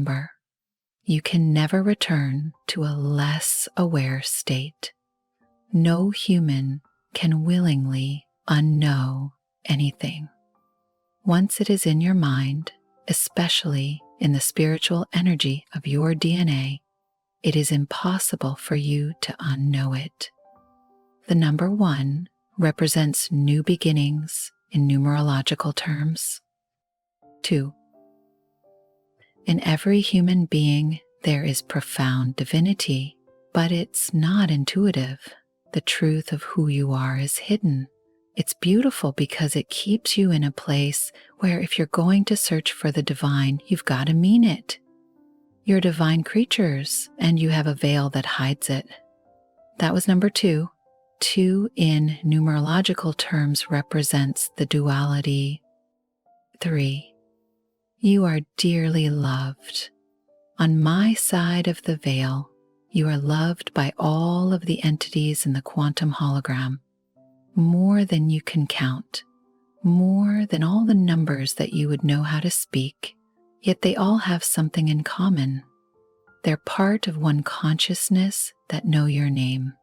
remember, you can never return to a less aware state. No human can willingly unknow anything. Once it is in your mind, especially in the spiritual energy of your DNA, it is impossible for you to unknow it. The number 1 represents new beginnings in numerological terms. 2. In every human being, there is profound divinity, but it's not intuitive. The truth of who you are is hidden. It's beautiful because it keeps you in a place where if you're going to search for the divine, you've got to mean it. You're divine creatures, and you have a veil that hides it. That was number 2. 2 in numerological terms represents the duality. 3. You are dearly loved. On my side of the veil, you are loved by all of the entities in the quantum hologram, more than you can count, more than all the numbers that you would know how to speak, yet they all have something in common. They're part of one consciousness that know your name.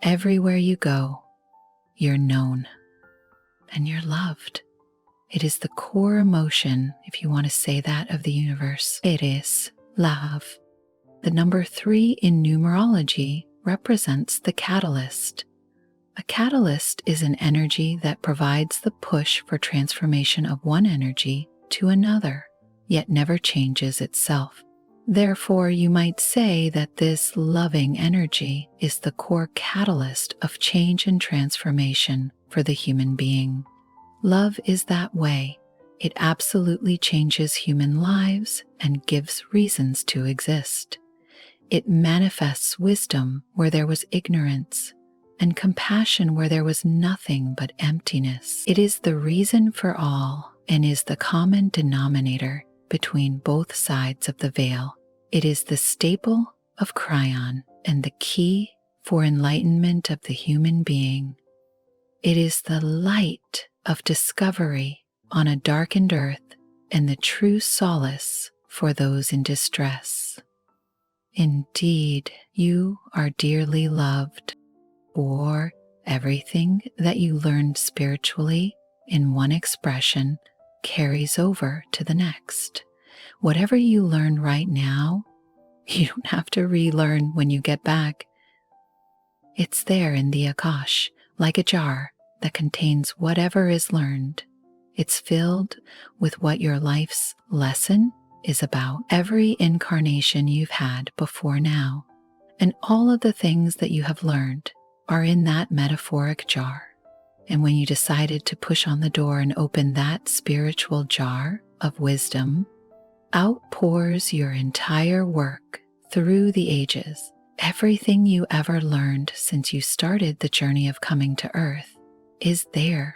Everywhere you go, you're known and you're loved. It is the core emotion, if you want to say that, of the universe. It is love. The number 3 in numerology represents the catalyst. A catalyst is an energy that provides the push for transformation of one energy to another, yet never changes itself. Therefore, you might say that this loving energy is the core catalyst of change and transformation for the human being. Love is that way. It absolutely changes human lives and gives reasons to exist. It manifests wisdom where there was ignorance and compassion where there was nothing but emptiness. It is the reason for all and is the common denominator between both sides of the veil. It is the staple of Cryon and the key for enlightenment of the human being. It is the light of discovery on a darkened earth and the true solace for those in distress. Indeed, you are dearly loved, for everything that you learned spiritually in one expression carries over to the next. Whatever you learn right now, you don't have to relearn when you get back. It's there in the Akash, like a jar that contains whatever is learned. It's filled with what your life's lesson is about, every incarnation you've had before now, and all of the things that you have learned are in that metaphoric jar. And when you decided to push on the door and open that spiritual jar of wisdom, out pours your entire work through the ages. Everything you ever learned since you started the journey of coming to Earth is there.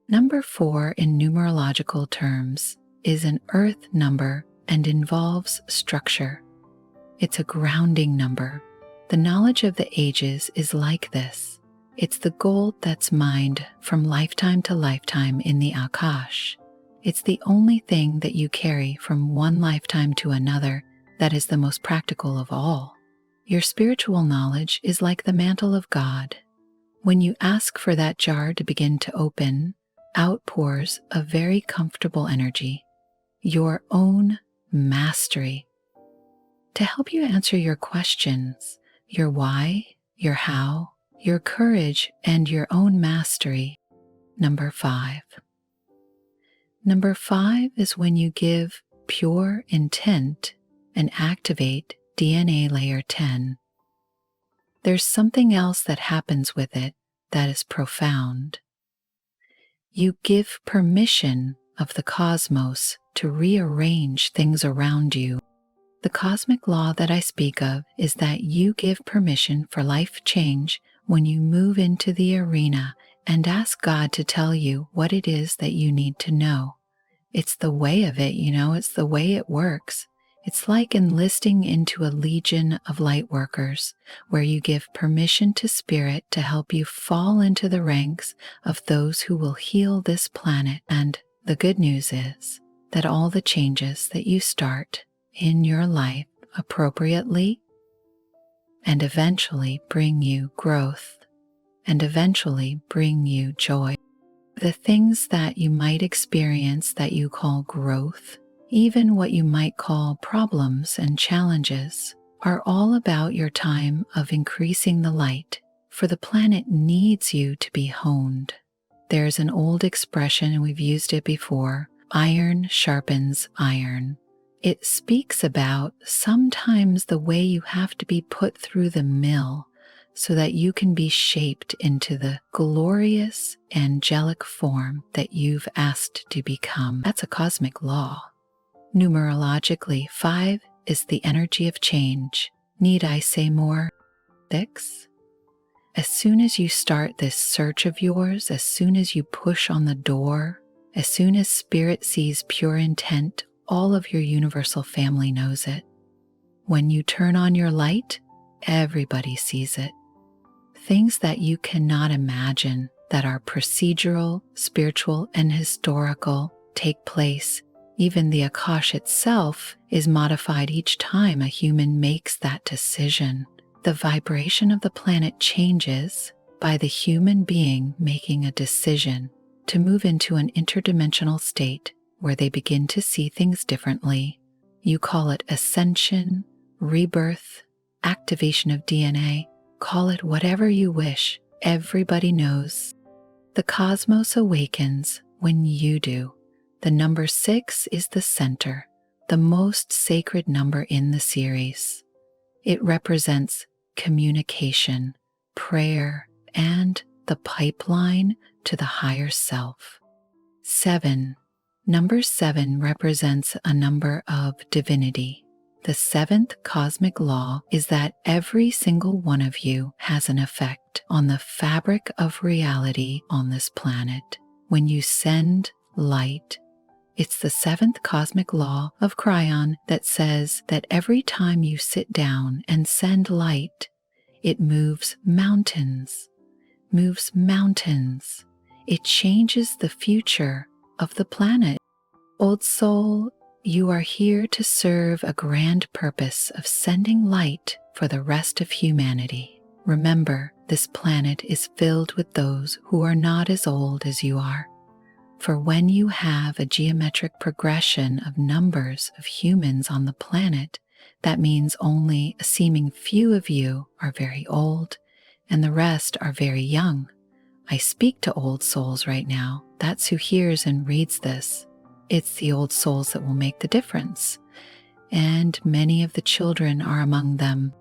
Number 4 in numerological terms is an Earth number and involves structure. It's a grounding number. The knowledge of the ages is like this. It's the gold that's mined from lifetime to lifetime in the Akash. It's the only thing that you carry from one lifetime to another that is the most practical of all. Your spiritual knowledge is like the mantle of God. When you ask for that jar to begin to open, out pours a very comfortable energy, your own mastery. To help you answer your questions, your why, your how, your courage, and your own mastery. Number 5. Number 5 is when you give pure intent and activate DNA layer 10. There's something else that happens with it that is profound. You give permission of the cosmos to rearrange things around you. The cosmic law that I speak of is that you give permission for life change when you move into the arena and ask God to tell you what it is that you need to know. It's the way of it, it's the way it works. It's like enlisting into a legion of light workers, where you give permission to Spirit to help you fall into the ranks of those who will heal this planet. And the good news is that all the changes that you start in your life appropriately and eventually bring you growth and eventually bring you joy. The things that you might experience that you call growth, even what you might call problems and challenges, are all about your time of increasing the light, for the planet needs you to be honed. There's an old expression, and we've used it before, iron sharpens iron. It speaks about sometimes the way you have to be put through the mill so that you can be shaped into the glorious angelic form that you've asked to become. That's a cosmic law. Numerologically, 5 is the energy of change. Need I say more? 6. As soon as you start this search of yours, as soon as you push on the door, as soon as Spirit sees pure intent, all of your universal family knows it. When you turn on your light, everybody sees it. Things that you cannot imagine that are procedural, spiritual, and historical take place. Even the Akash itself is modified each time a human makes that decision. The vibration of the planet changes by the human being making a decision to move into an interdimensional state where they begin to see things differently. You call it ascension, rebirth, activation of DNA, call it whatever you wish. Everybody knows. The cosmos awakens when you do. The number 6 is the center, the most sacred number in the series. It represents communication, prayer, and the pipeline to the higher self. 7. Number 7 represents a number of divinity. The 7th cosmic law is that every single one of you has an effect on the fabric of reality on this planet. When you send light, it's the 7th cosmic law of Cryon that says that every time you sit down and send light, it moves mountains, It changes the future of the planet. Old soul, you are here to serve a grand purpose of sending light for the rest of humanity. Remember, this planet is filled with those who are not as old as you are. For when you have a geometric progression of numbers of humans on the planet, that means only a seeming few of you are very old and the rest are very young. I speak to old souls right now. That's who hears and reads this. It's the old souls that will make the difference. And many of the children are among them.